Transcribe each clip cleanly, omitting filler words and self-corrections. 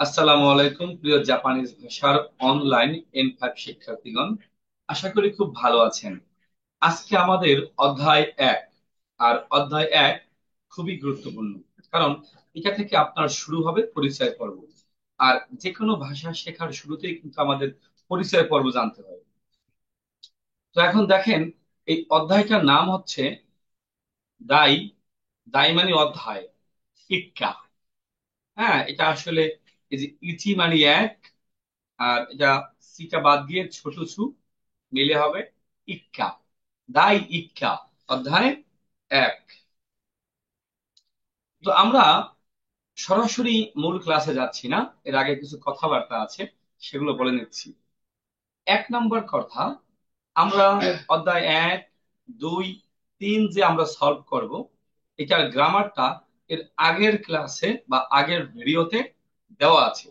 আসসালামু আলাইকুম প্রিয় জাপানিজ ভাষার অনলাইন N5 শিক্ষার্থীগণ, আশা করি খুব ভালো আছেন। আজকে আমাদের অধ্যায় 1। আর অধ্যায় 1 খুবই গুরুত্বপূর্ণ, কারণ এটা থেকে আপনার শুরু হবে পরিচয় পর্ব। আর যে কোনো ভাষা শেখার শুরুতেই কিন্তু আমাদের পরিচয় পর্ব জানতে হয়। তো এখন দেখেন, এই অধ্যায়টার নাম হচ্ছে দাই। দাই মানে অধ্যায়, ইক্কা। হ্যাঁ, এটা আসলে এই যে ইচি মানে এক, আর এটা সিটা বাদ দিয়ে ছোট সু মিলে হবে ইক্কা। দাই ইক্কা, অধ্যায় 1। তো আমরা সরাসরি মূল ক্লাসে যাচ্ছি না, এর আগে কিছু কথাবার্তা আছে, সেগুলো বলে নিচ্ছি। 1 নম্বর কথা, আমরা অধ্যায় 1, 2, 3 যে আমরা সলভ করব, এটার গ্রামারটা এর আগের ক্লাসে বা আগের ভিডিওতে দেওয়া আছে।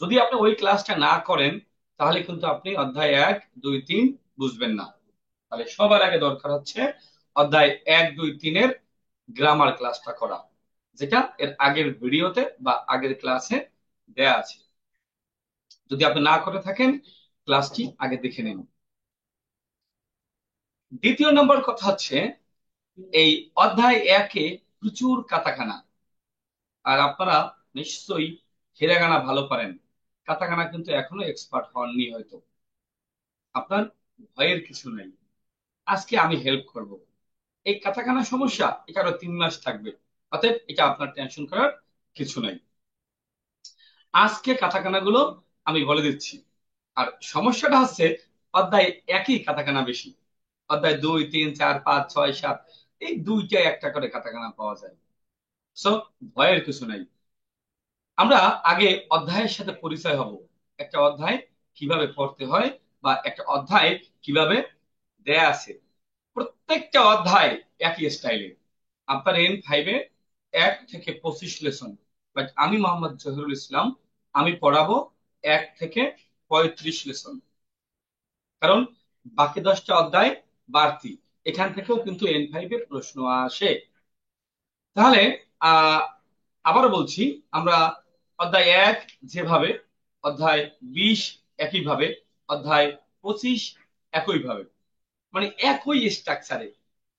যদি আপনি ওই ক্লাসটা না করেন, তাহলে কিন্তু আপনি অধ্যায় 1, 2, 3 বুঝবেন না। তাহলে সবার আগে দরকার হচ্ছে অধ্যায় 1, 2, 3-এর গ্রামার ক্লাসটা করা, যেটা এর আগের ভিডিওতে বা আগের ক্লাসে দেয়া আছে। যদি আপনি না করে থাকেন, ক্লাসটি আগে দেখে নিন। 2য় নম্বর কথা হচ্ছে, এই অধ্যায় 1-এ প্রচুর কাতাকানা। আর আপনারা নিশ্চয়ই হিরাগানা ভালো পারেন, কাতাকানা কিন্তু এখনো এক্সপার্ট হননি হয়তো। আপনার ভয়ের কিছু নেই, আজকে আমি হেল্প করব। এই কাটাকানা সমস্যা এটা আরো 3 মাস থাকবে, অতএব এটা আপনার টেনশন করার কিছু নাই। আজকে কাটাকানা গুলো আমি বলে দিচ্ছি। আর সমস্যাটা হচ্ছে, অধ্যায় 1-ই কাটাকানা বেশি। অধ্যায় 2, 3, 4, 5, 6, 7 এই দুইটাই একটা করে কাটাকানা পাওয়া যায়। সো ভয়ের কিছু নাই। আমরা আগে অধ্যায়ের সাথে পরিচয় হব, একটা অধ্যায় কিভাবে পড়তে হয় বা একটা অধ্যায় কিভাবে দেয়া আছে। প্রত্যেকটা অধ্যায় একই স্টাইলে। আপনার N5-এ 1 থেকে 25 লেসন, বাট আমি মোহাম্মদ জহিরুল ইসলাম, আমি পড়াবো 1 থেকে 35 লেসন। কারণ বাকি 10টা অধ্যায় বাড়তি, এখান থেকেও কিন্তু N5-এ প্রশ্ন আসে। তাহলে আহ আবারও বলছি, আমরা অধ্যায় 1 যেভাবে, অধ্যায় 20 একইভাবে, অধ্যায় 25 একইভাবে, মানে একই স্ট্রাকচারে,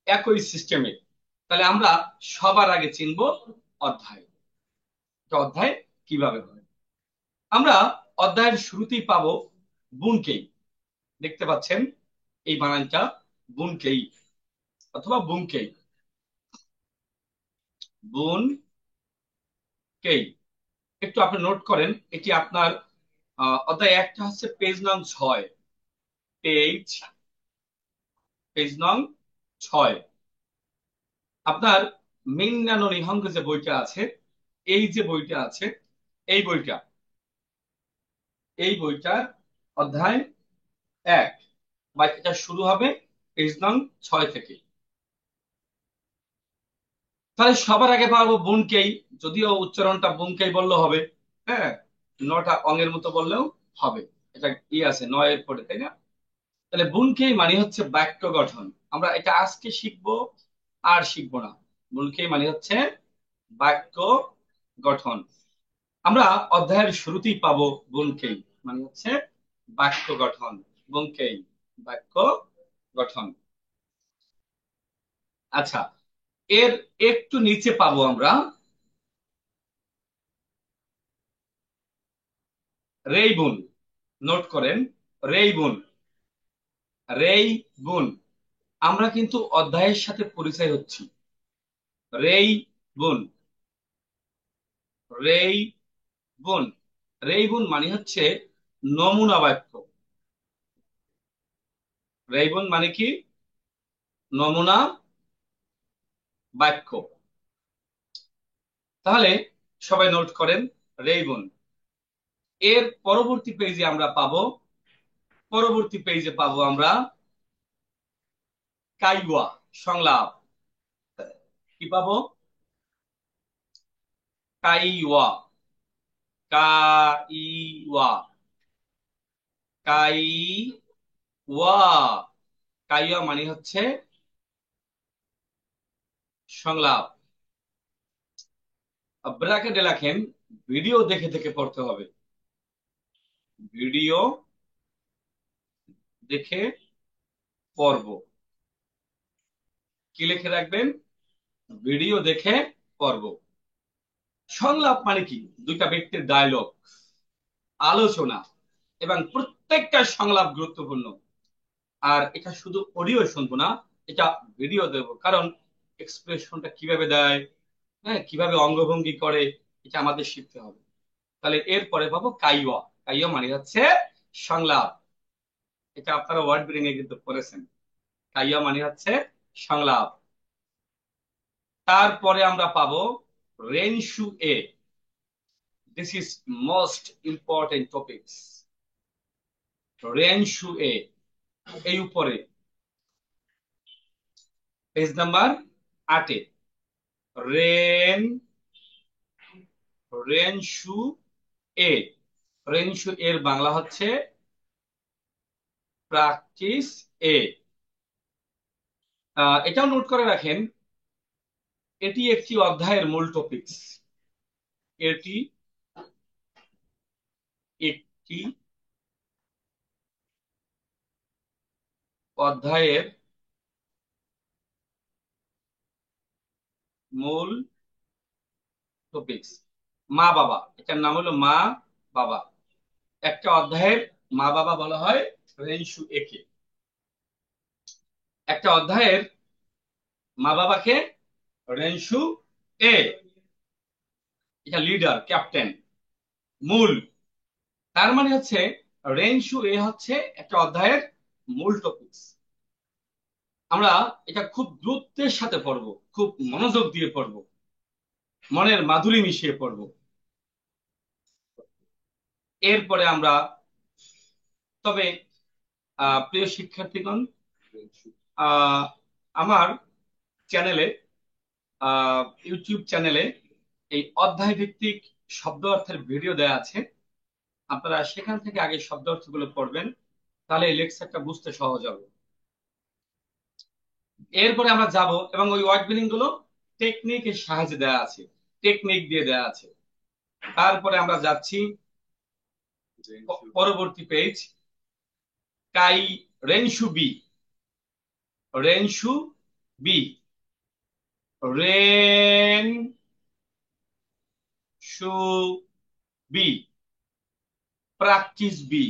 একই সিস্টেমে। তাহলে আমরা সবার আগে চিনব অধ্যায়। একটা অধ্যায় কিভাবে হয়, আমরা অধ্যায়ের শুরুতেই পাবো বুনকেই। দেখতে পাচ্ছেন এই বানানটা, বুনকেই অথবা বুনকেই, বুনকেই। একটু আপনি নোট করেন, এটি আপনার অধ্যায় 1টা হচ্ছে পেজ নং 6। পেজ পেজ নং 6। আপনার মিন্নানো নিহঙ্গ যে বইটা আছে, এই যে বইটা আছে, এই বইটা, এই বইটার অধ্যায় 1 বা এটা শুরু হবে পেজ নং 6 থেকে। তাহলে সবার আগে পারবো বুনকেই, যদিও উচ্চারণটা বুনকেই বললেও হবে। হ্যাঁ, নটা অঙ্গের মতো বললেও হবে। এটা আছে 9-এর পরে, তাই না? তাহলে বুনকেই মানে হচ্ছে বাক্য গঠন। আমরা এটা আজকে শিখবো আর শিখবো না। বুনকেই মানে হচ্ছে বাক্য গঠন। আমরা অধ্যায়ের শুরুতেই পাবো বুনকেই মানে হচ্ছে বাক্য গঠন। বুনকেই বাক্য গঠন। আচ্ছা, এর একটু নিচে পাবো আমরা রেইবুন। নোট করেন, রেইবুন, রেইবুন। আমরা কিন্তু অধ্যায়ের সাথে পরিচয় হচ্ছি। রেইবুন, রেইবুন, রেইবুন মানে হচ্ছে নমুনা বাক্য। রেইবুন মানে কি? নমুনা বাক্য। তাহলে সবাই নোট করেন, রেইবুন। এর পরবর্তী পেজে আমরা পাবো, পরবর্তী পেজে পাবো আমরা কাইওয়া, সংলাপ। কি পাবো? কাইওয়া, কাইওয়া, কাইওয়া। কাইওয়া মানে হচ্ছে সংলাপ। ব্র্যাকেটে লেখেন ভিডিও দেখে দেখে পড়তে হবে। ভিডিও দেখে পড়ব। কি লিখে রাখবেন? ভিডিও দেখে পড়ব। সংলাপ মানে কি? দুইটা ব্যক্তির ডায়লগ, আলোচনা, এবং প্রত্যেকটা সংলাপ গুরুত্বপূর্ণ। আর এটা শুধু অডিও শুনবো না, এটা ভিডিও দেব, কারণ এক্সপ্রেশনটা কিভাবে দেয়, হ্যাঁ, কিভাবে অঙ্গভঙ্গি করে, এটা আমাদের শিখতে হবে। তাহলে এরপরে পাবো কাইওয়া। কাইওয়া মানে হচ্ছে সংলাপ। এটা আপনারা ওয়ার্ড বিল্ডিং এ কিন্তু পড়েছেন। কাইওয়া মানে হচ্ছে সংলাপ। তারপরে আমরা পাবো রেনশু A. This is most important topics. রেনশু এ, এই উপরে পেজ নাম্বার 8-এ। রেন রেনশু এ। রেনশু এর বাংলা হচ্ছে প্র্যাকটিস এ। এটাও নোট করে রাখেন, এটি একটি অধ্যায়ের মূল টপিকস। এটি একটি অধ্যায়ের মূল টপিকস। মা বাবা, এটার নাম হলো মা বাবা। একটা অধ্যায়ের মা বাবা বলা হয় রেনশু একে। একটা অধ্যায়ের মা বাবাকে রেনশু এ। এটা লিডার, ক্যাপ্টেন, মূল। তার মানে হচ্ছে রেনশু এ হচ্ছে একটা অধ্যায়ের মূল টপিকস। আমরা এটা খুব গুরুত্বের সাথে পড়বো, খুব মনোযোগ দিয়ে পড়বো, মনের মাধুরী মিশিয়ে পড়বো। এরপরে আমরা, তবে প্রিয় শিক্ষার্থীগণ, আহ, আমার চ্যানেলে, ইউটিউব চ্যানেলে এই অধ্যায় ভিত্তিক শব্দ অর্থের ভিডিও দেওয়া আছে। আপনারা সেখান থেকে আগে শব্দ অর্থগুলো পড়বেন, তাহলে এই লেকচারটা বুঝতে সহজ হবে। এরপরে আমরা যাব, এবং ওই ওয়ার্ড বিল্ডিং গুলো টেকনিকের সাহায্যে দেওয়া আছে, টেকনিক দিয়ে দেওয়া আছে। তারপরে আমরা যাচ্ছি পরবর্তী পেজ, কাই রেনশু বি। রেনশু বি, রেন শু B, practice B,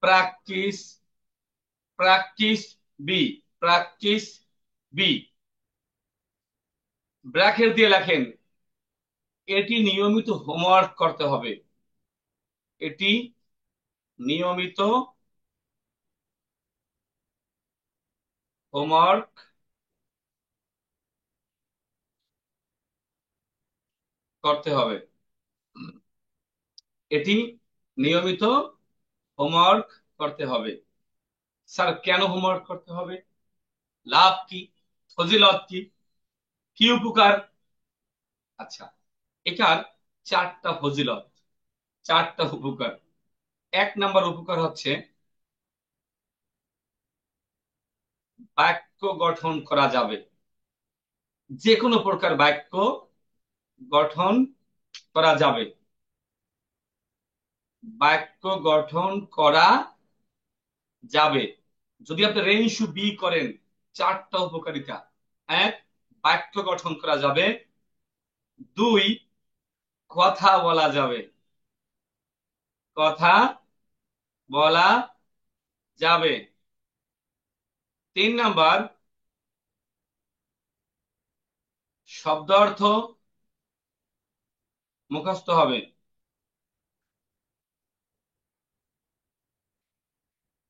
practice, practice B, practice B. Bracket দিয়ে লেখেন, এটি নিয়মিত হোমওয়ার্ক করতে হবে। এটি নিয়মিত হোমওয়ার্ক করতে হবে। এটি নিয়মিত হোমওয়ার্ক করতে হবে। স্যার, কেন হোমওয়ার্ক করতে হবে? লাভ কি? ফজিলত কি? কি উপকার? আচ্ছা, এটার চারটা ফজিলত, চারটা উপকার। 1 নাম্বার উপকার হচ্ছে বাক্য গঠন করা যাবে। যে কোনো প্রকার বাক্য গঠন করা যাবে। বাক্য গঠন করা যাবে যদি আপনি রেনশু বি করেন। চারটা উপকারিতা: 1, বাক্য গঠন করা যাবে; 2, কথা বলা যাবে, কথা বলা যাবে; 3 নাম্বার, শব্দ অর্থ মুখস্থ হবে;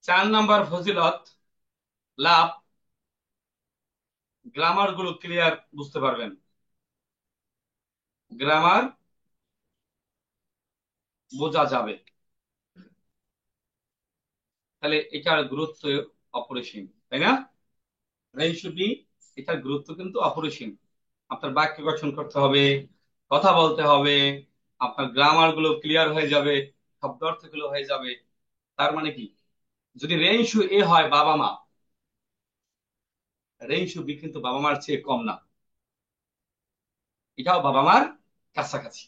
4 নাম্বার ফজিলত, লাভ, গ্রামার গুলো ক্লিয়ার বুঝতে পারবেন, গ্রামার বোঝা যাবে। তাহলে এটার গুরুত্ব অপরিসীম, তাই না? রেনশু বি, এটার গুরুত্ব কিন্তু অপরিসীম। আপনার বাক্য গঠন করতে হবে, কথা বলতে হবে, আপনার গ্রামার গুলো ক্লিয়ার হয়ে যাবে, শব্দ অর্থ গুলো হয়ে যাবে। তার মানে কি, যদি রেনশু এ হয় বাবা মা, রেনশু বি কিন্তু বাবা মার চেয়ে কম না, এটাও বাবা মার কাছাকাছি।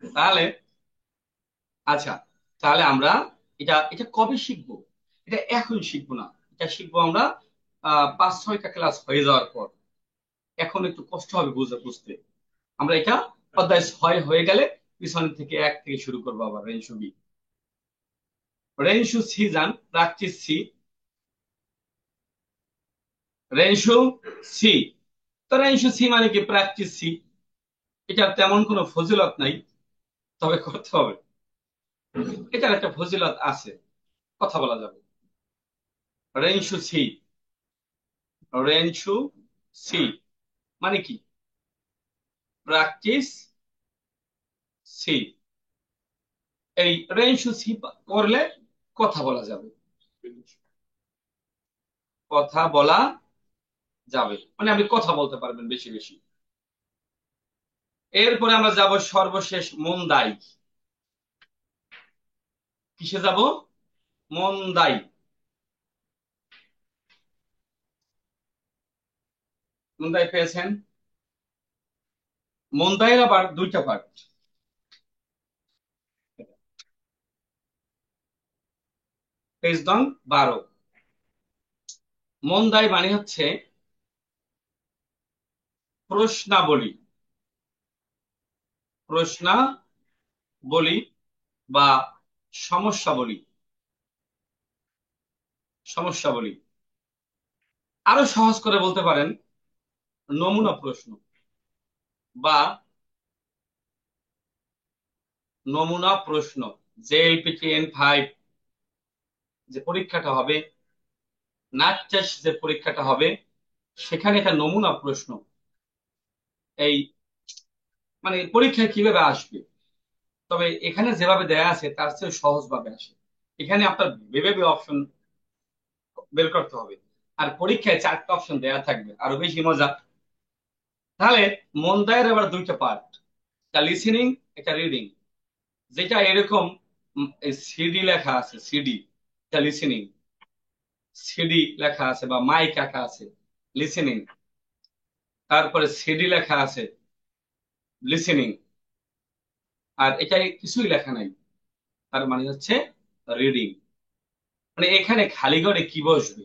তাহলে আচ্ছা, তাহলে আমরা এটা এটা কবে শিখবো? এটা এখন শিখবো না, এটা শিখবো আমরা 5-6টা ক্লাস হয়ে যাওয়ার পর। এখন একটু কষ্ট হবে বুঝতে। আমরা এটা অধ্যায় 6 হয়ে গেলে পিছন থেকে 1 থেকে শুরু করবো আবার রেঞ্জু বি। রেঞ্জু সি যান, প্র্যাকটিস সি। রেঞ্জু সি, তো রেঞ্জু সি মানে কি? Practice C. এটার তেমন কোনো ফজিলত নাই, তবে করতে হবে। এটার একটা ফজিলত আছে, কথা বলা যাবে। রেঞ্জু সি, রেঞ্জু সি মানে কি? Practice C. এই রেঞ্জু সি করলে কথা বলা যাবে, কথা বলা যাবে, মানে আপনি কথা বলতে পারবেন বেশি বেশি। এরপরে আমরা যাব সর্বশেষ মন্দাই। কিসে যাব? মন্দাই। মন্দাই পেয়েছেন? মন্দাইয়ের আবার 2টা পার্ট। পেজ নং 12। মন্দাই মানে হচ্ছে প্রশ্নাবলী। প্রশ্নাবলী বা সমস্যাবলী। সমস্যাবলী, আরো সহজ করে বলতে পারেন নমুনা প্রশ্ন বা নমুনা প্রশ্ন। JLPTN 5 যে পরীক্ষাটা হবে, নাচ টেস্ট যে পরীক্ষাটা হবে, সেখানে একটা নমুনা প্রশ্ন। এই মানে পরীক্ষায় কিভাবে আসবে, তবে এখানে যেভাবে দেয়া আছে তার চেয়ে সহজ ভাবে আসে। এখানে আপনার ভেবে ভেবে অপশন বের করতে হবে, আর পরীক্ষায় 4টা অপশন দেয়া থাকবে, আরো বেশি মজা। তাহলে মন্দায়ের আবার 2টা পার্ট, একটা লিসেনিং, একটা রিডিং। যেটা এরকম সিডি লেখা আছে, সিডি, এটা লিসেনিং। সিডি লেখা আছে বা মাইক আঁকা আছে, লিসেনিং। তারপরে সিডি লেখা আছে, লিসেনিং। আর এটাই কিছুই লেখা নাই, তার মানে হচ্ছে রিডিং। মানে এখানে খালি ঘরে কি বসবে?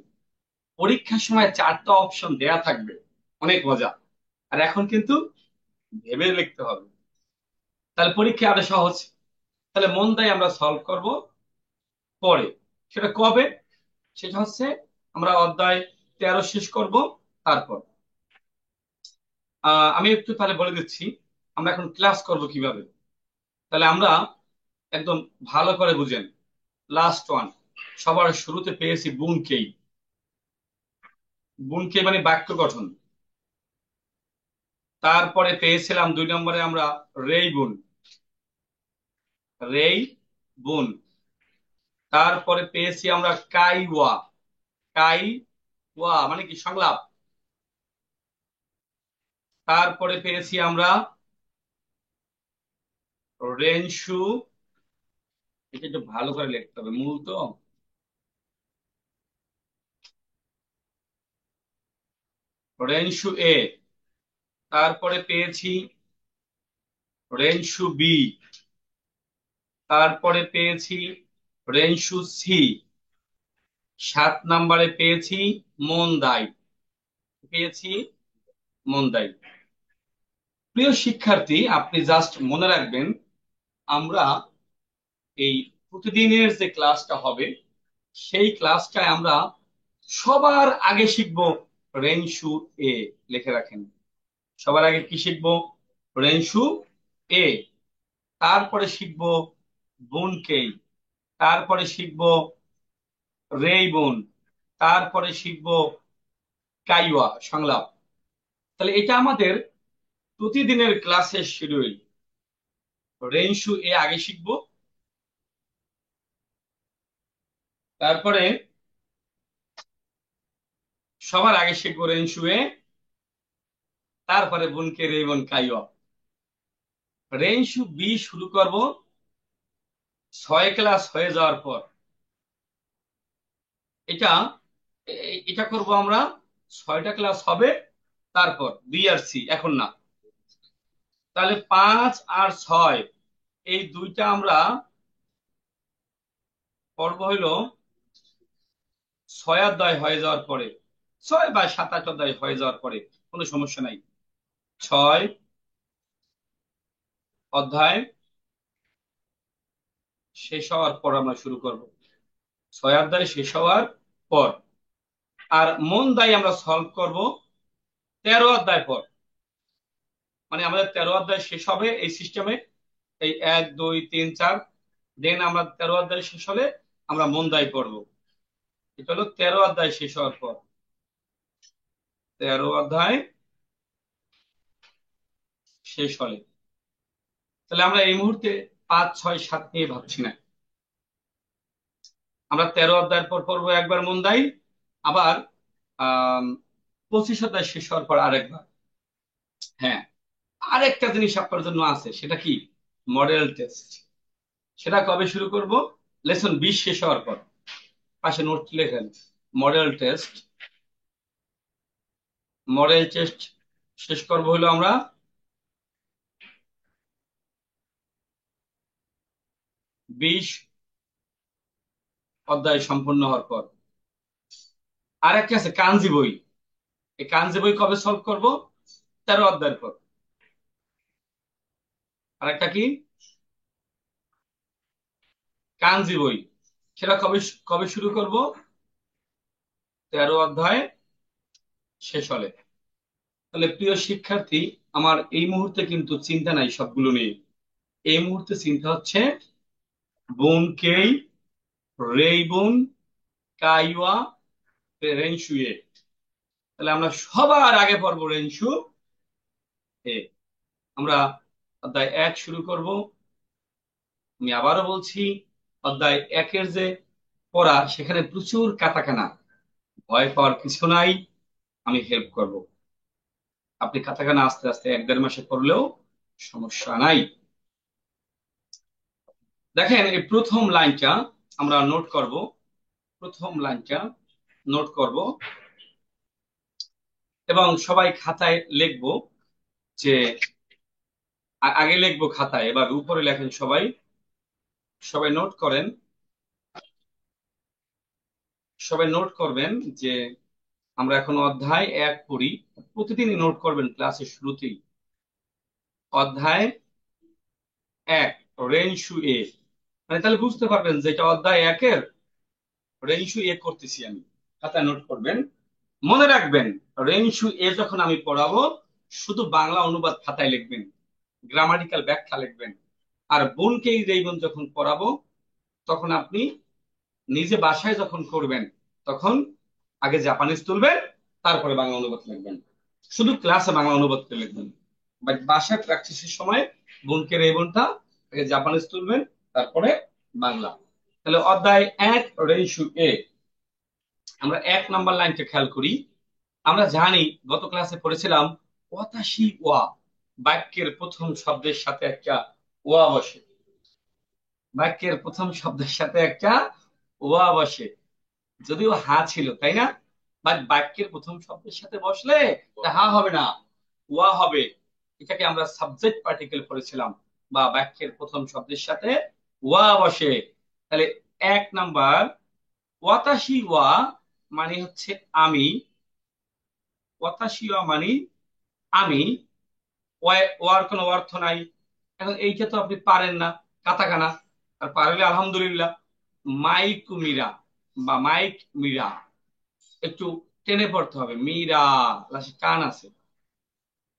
পরীক্ষার সময় 4টা অপশন দেয়া থাকবে, অনেক মজা। আর এখন কিন্তু ভেবে লিখতে হবে, তাহলে পরীক্ষা আরো সহজ। তাহলে মন দিয়ে আমরা সলভ করব পরে। সেটা কবে? সেটা হচ্ছে আমরা অধ্যায় 13 শেষ করব তারপর। আমি একটু তাহলে বলে দিচ্ছি আমরা এখন ক্লাস করব কিভাবে। তাহলে আমরা একদম ভালো করে বুঝেন। লাস্ট ওয়ান, সবার শুরুতে পেয়েছি বুনকেই। বুনকেই মানে বাক্য গঠন। তারপরে পেয়েছিলাম 2 নম্বরে আমরা রেই বুন। রেই বুন। তারপরে পেয়েছি আমরা কাইওয়া। কাইওয়া মানে কি? সংলাপ। তারপরে পেয়েছি আমরা রেনসু। এটা একটু ভালো করে লিখতে হবে, মূল তো। রেনসু এ। তারপরে পেয়েছি রেনসু বি। তারপরে পেয়েছি রেনসু সি। 7 নম্বরে পেয়েছি মন্দাই। পেয়েছি মন্দাই। প্রিয় শিক্ষার্থী, আপনি জাস্ট মনে রাখবেন, আমরা এই প্রতিদিনের যে ক্লাসটা হবে, সেই ক্লাসটায় আমরা সবার আগে শিখব রেনসু এ। লিখে রাখেন, সবার আগে কি শিখব? রেনসু এ। তারপরে শিখব বুনকেই। তারপরে শিখব রেইবন। তারপরে শিখব কাইওয়া, সংলাপ। তাহলে এটা আমাদের প্রতিদিনের ক্লাসের শিডিউল। রেনসু এ আগে শিখব, তারপরে সবার আগে শিখবো রেনসু এ, তারপরে বুনকে রেইবন কাইওয়া। রেনসু বি শুরু করব 6 ক্লাস হয়ে যাওয়ার পর। এটা এটা করব আমরা, 6টা ক্লাস হবে তারপর। বি আর সি এখন না। তাহলে 5 আর 6 এই দুইটা আমরা পর্ব হইলো 6 অধ্যায় হয়ে যাওয়ার পরে, 6 বা 7-8 অধ্যায় হয়ে যাওয়ার পরে কোনো সমস্যা নাই। 6 অধ্যায় শেষ হওয়ার পর আমরা শুরু করব, 6 অধ্যায় শেষ হওয়ার পর। আর মন দায় আমরা সলভ করব 13 অধ্যায় পর। মানে আমাদের 13 অধ্যায় শেষ হবে এই সিস্টেমে, এই 1 2 3 4, দেন আমরা 13 অধ্যায় শেষ হলে আমরা মন দায় করবো। এটা হলো 13 অধ্যায় শেষ হওয়ার পর, 13 অধ্যায় শেষ হলে। তাহলে আমরা এই মুহূর্তে 5 6 7 নিয়ে ভাবছি না, আমরা 13 অধ্যায়ের পর পড়বো একবার মন দায়, আবার আহ 25 অধ্যায় শেষ হওয়ার পর আরেকবার। হ্যাঁ, আরেকটা জিনিস আপনার জন্য আছে, সেটা কি? Model test. সেটা কবে শুরু করব? লেসন 20 শেষ হওয়ার পর। পাশে নোট লেখেন, মডেল টেস্ট। মডেল টেস্ট শেষ করব হলো আমরা 20 অধ্যায় সম্পূর্ণ হওয়ার পর। আর একটা আছে কাঞ্জি বই, এই কাঞ্জি বই কবে সলভ করব? 13 অধ্যায়ের পর। আর একটা কি? কাঞ্জি বই, সেটা কবে কবে শুরু করব? 13 অধ্যায় শেষ হলে। তাহলে প্রিয় শিক্ষার্থী, আমার এই মুহূর্তে কিন্তু চিন্তা নাই সবগুলো নিয়ে। এই মুহূর্তে চিন্তা হচ্ছে বোনকেই, রেইবুন, কাইওয়া, রেনসুয়ে। তাহলে আমরা সবার আগে পড়বো রেনসু এ। আমরা অধ্যায় 1 শুরু করব। আমি আবারও বলছি, অধ্যায় 1-এর যে পড়া, সেখানে প্রচুর কাটাকানা, ভয় পাওয়ার কিছু নাই, আমি হেল্প করব। আপনি কাটাকানা আস্তে আস্তে 1-1.5 মাসে পড়লেও সমস্যা নাই। দেখেন, এই প্রথম লাইনটা আমরা নোট করব, প্রথম লাইনটা নোট করব এবং সবাই খাতায় লিখবো যে, আগে লিখবো খাতায়, এবার উপরে লেখেন সবাই। সবাই নোট করেন, সবাই নোট করবেন যে আমরা এখন অধ্যায় 1 পড়ি। প্রতিদিনই নোট করবেন ক্লাসের শুরুতেই। অধ্যায় 1, রেনসু এ। মানে তাহলে বুঝতে পারবেন যে এটা অধ্যায় 1-এর রেনসু এ করতেছি আমি। খাতায় নোট করবেন, মনে রাখবেন রেনসু এ যখন আমি পড়াবো শুধু বাংলা অনুবাদ খাতায় লিখবেন, গ্রামাটিক্যাল ব্যাখ্যা লিখবেন। আর বোনকেই রেইবন যখন পড়াবো তখন আপনি নিজে বাসায় যখন করবেন তখন আগে জাপানিজ তুলবেন, তারপরে বাংলা অনুবাদ লিখবেন। শুধু ক্লাসে বাংলা অনুবাদ করে লিখবেন, বাট বাসায় প্র্যাকটিসের সময় বোনকে রেইবনটা আগে জাপানিজ তুলবেন, তারপরে বাংলা। তাহলে অধ্যায় 1, রেইসু এ। আমরা 1 নম্বর লাইনটা খেয়াল করি। আমরা জানি, গত ক্লাসে পড়েছিলাম ওয়াতাশি ওয়া, বাক্যের প্রথম শব্দের সাথে একটা ওয়া বসে। বাক্যের প্রথম শব্দের সাথে একটা ওয়া বসে, যদিও হা ছিল, তাই না? বাট বাক্যের প্রথম শব্দের সাথে বসলে তা হা হবে না, ওয়া হবে। এটাকে আমরা সাবজেক্ট পার্টিকেল করেছিলাম, বা বাক্যের প্রথম শব্দের সাথে ওয়া বসে। তাহলে 1 নাম্বার, ওয়াতাশি ওয়া মানে হচ্ছে আমি, ওয়াতাশি ওয়া মানে আমি, ওয়ার কোনো অর্থ নাই। এখন এইটা তো আপনি পারেন না, কাতাকানা। আর পারলে আলহামদুলিল্লাহ। মাইক মিরা বা মাইক মিরা, একটু টেনে পড়তে হবে, মিরা লাস্টে টান আছে।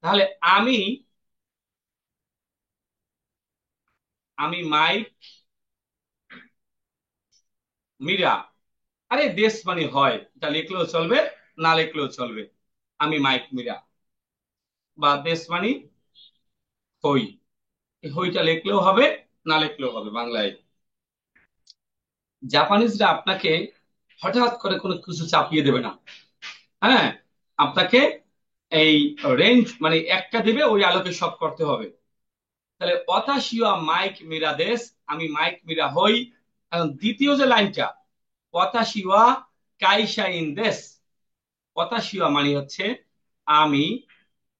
তাহলে আমি, আমি মাইক মিরা। আরে দেশ মানে হয়, এটা লিখলেও চলবে, না লিখলেও চলবে। আমি মাইক মিরা, বা দেশ মানে হই। এই হইটা লিখলেও হবে, না লিখলেও হবে বাংলায়। জাপানিজরা আপনাকে হঠাৎ করে কোনো কিছু চাপিয়ে দেবে না। হ্যাঁ, আপনাকে এই রেঞ্জ মানে একটা দেবে, ওই আলোকে সব করতে হবে। তাহলে অতাশিয়া মাইক মিরা দেশ, আমি মাইক মিরা হই। এখন দ্বিতীয় যে লাইনটা, অতাশিয়া কাইশাইন দেশ। অতাশিয়া মানে হচ্ছে আমি,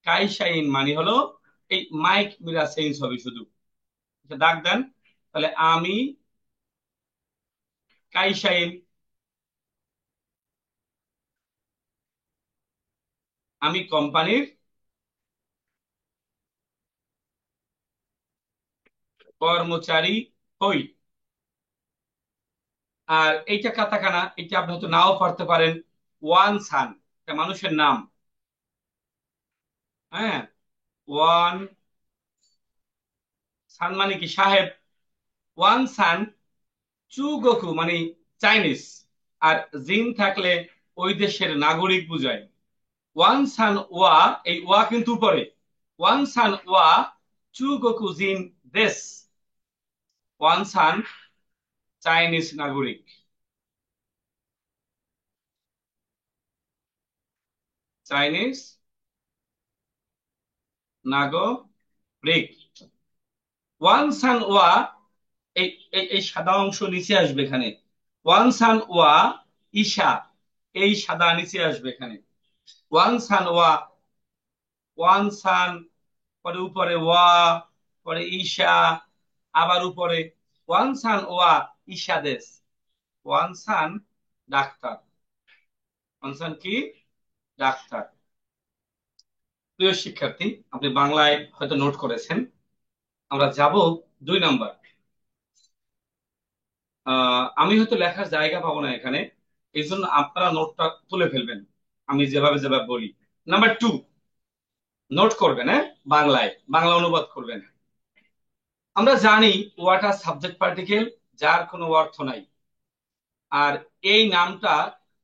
কাইশাইন মানে হলো এই মাইক মিরা চেঞ্জ হবে শুধু। আচ্ছা, দাগ দেন। তাহলে আমি কাইসাইন, আমি কোম্পানির কর্মচারী হই। আর এইটা কাতাকানা, এটা আপনি হয়তো নাও পারতে পারেন। ওয়ান সান, এটা মানুষের নাম। হ্যাঁ, ওয়ান সান মানে কি সাহেব। ওয়ান সান চুগোকু মানে চাইনিজ। আর জিন থাকলে ওই দেশের নাগরিক বুঝায়। ওয়ান সান ওয়া, এই ওয়া কিন্তু উপরে। ওয়ান সান ওয়া চুগোকু জিন দেশ। ওয়ান সান চাইনিজ নাগরিক। চাইনিজ নাগরিক। ওয়ান সান ওয়া, এই এই এই সাদা অংশ নিচে আসবে এখানে। ওয়ান সান ওয়া ঈশা, এই সাদা নিচে আসবে এখানে। ওয়ান সান ওয়া, ওয়ান সান, পরে উপরে ওয়া, পরে ঈশা, আবার উপরে ওয়ান সান ওয়া ঈশা দেশ। ওয়ান সান ডাক্তার। ওয়ান সান কি? ডাক্তার। প্রিয় শিক্ষার্থী, আপনি বাংলায় হয়তো নোট করেছেন। আমরা যাব 2 নাম্বার। আমি হয়তো লেখার জায়গা পাবো না এখানে, এই জন্য আপনারা নোটটা তুলে ফেলবেন আমি যেভাবে যেভাবে বলি। নাম্বার 2, নোট করবেন। হ্যাঁ, বাংলায় বাংলা অনুবাদ করবেন। আমরা জানি ওয়াটার সাবজেক্ট পার্টিকেল, যার কোনো অর্থ নাই। আর এই নামটা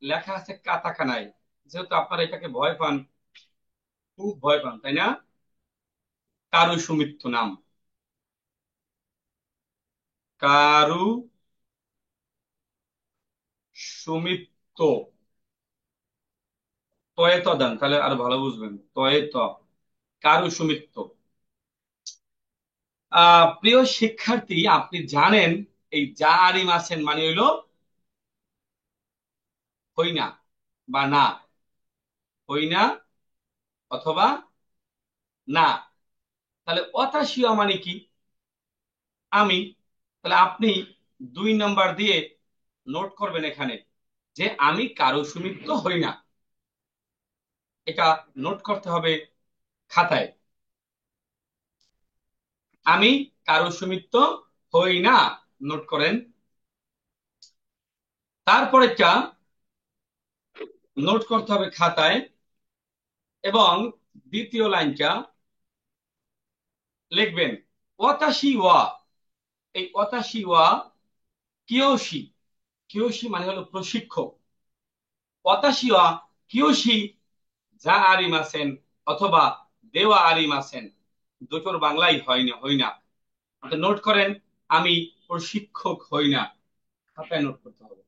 লেখা আছে কাতাকানায়। যেহেতু আপনারা এটাকে ভয় পান, খুব ভয় পান, তাই না? কারু সুমিত্র নাম, কারু সুমিত্র। তয়ে ত দেন, তাহলে আরো ভালো বুঝবেন। তয়ে ত, কারু সুমিত্র। প্রিয় শিক্ষার্থী, আপনি জানেন এই যা আরিম আছেন মানে হইলো হই না বা না, হই না অথবা না। তাহলে অতাশীয় মানে কি? আমি। তাহলে আপনি 2 নাম্বার দিয়ে নোট করবেন এখানে যে আমি কারো সুমিত্র হই না। এটা নোট করতে হবে খাতায়। আমি কারো সুমিত্র হই না, নোট করেন। তারপরেরটা নোট করতে হবে খাতায়। এবং দ্বিতীয় লাইনটা লিখবেন ওয়াতাশি ওয়া। এই ওয়াতাশি ওয়া কিয়োশি, কিয়োশি মানে হলো প্রশিক্ষক। ওয়াতাশি ওয়া কিয়োশি যা আরিম আছেন অথবা দেওয়া আরিম আছেন, দুটোর বাংলাই হয় না, হই না। আপনি নোট করেন আমি প্রশিক্ষক হই না, খাতায় নোট করতে হবে।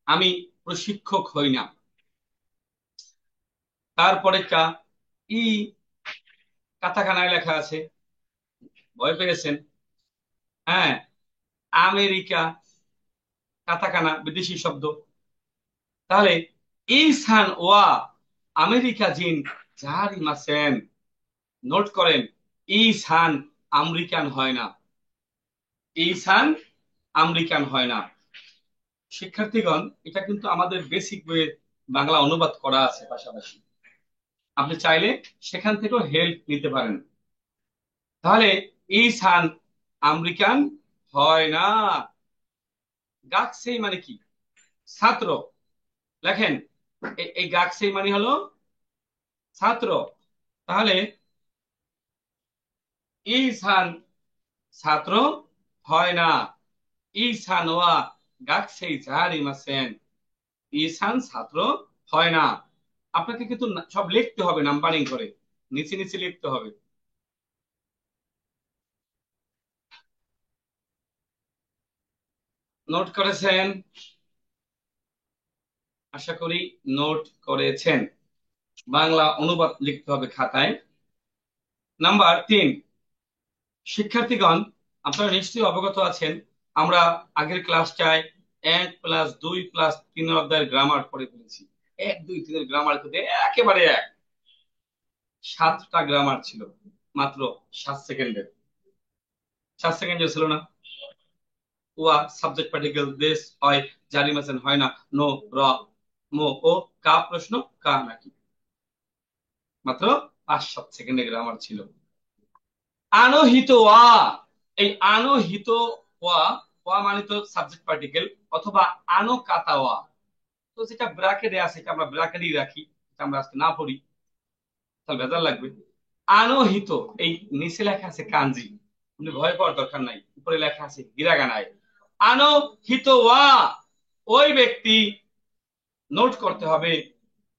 আমি প্রশিক্ষক হই না। তারপরেরটা ই কাতাকানায় লেখা আছে, ভয় পেয়েছেন? হ্যাঁ, আমেরিকা, কাতাকানা বিদেশি শব্দ। তাহলে ইসান ওয়া আমেরিকা জিন যাহারি মাসেন, নোট করেন ইসান আমেরিকান হয় না, ইসান আমেরিকান হয় না। শিক্ষার্থীগণ, এটা কিন্তু আমাদের বেসিক বইয়ে বাংলা অনুবাদ করা আছে পাশাপাশি, আপনি চাইলে সেখান থেকেও হেল্প নিতে পারেন। তাহলে ইসান আমেরিকান হয় না। গাকসেই মানে কি? ছাত্র। লেখেন এই গাকসেই মানে হলো ছাত্র। তাহলে ইসান ছাত্র হয় না। ইসান ওয়া গাকসেই জাহারিমাসেন, ইসান ছাত্র হয় না। আপনাকে কিন্তু সব লিখতে হবে নাম্বারিং করে, নিচে নিচে লিখতে হবে। নোট করেছেন? আশা করি নোট করেছেন। বাংলা অনুবাদ লিখতে হবে খাতায়। নাম্বার 3, শিক্ষার্থীগণ, আপনারা নিশ্চয়ই অবগত আছেন আমরা আগের ক্লাসটায় 1+2+3 অধ্যায়ের গ্রামার পড়ে ফেলেছি। 1, 2, 3 গ্রামার কিন্তু একেবারে এক। 7টা গ্রামার ছিল, মাত্র 7 সেকেন্ডের। 7 সেকেন্ডে ছিল না? ওয়া সাবজেক্ট পার্টিকেল, দেশ হয়, জারিম আছেন হয় না, নো, র, মো ও কা প্রশ্ন, কা নাকি, মাত্র 5-7 সেকেন্ডে গ্রামার ছিল। আনহিত ওয়া, এই আনহিত ওয়া, ওয়া মানে তো সাবজেক্ট পার্টিকেল, অথবা আনকাতা ওয়া। তো যেটা ব্র্যাকেটে আছে এটা আমরা ব্র্যাকেটই রাখি, এটা আমরা আজকে না পড়ি, তাহলে ভেজাল লাগবে। আনহিত, এই নিচে লেখা আছে কাঞ্জি, আপনি ভয় পাওয়ার দরকার নাই, উপরে লেখা আছে হিরাগানায়। আনহিত ওয়া, ওই ব্যক্তি, নোট করতে হবে,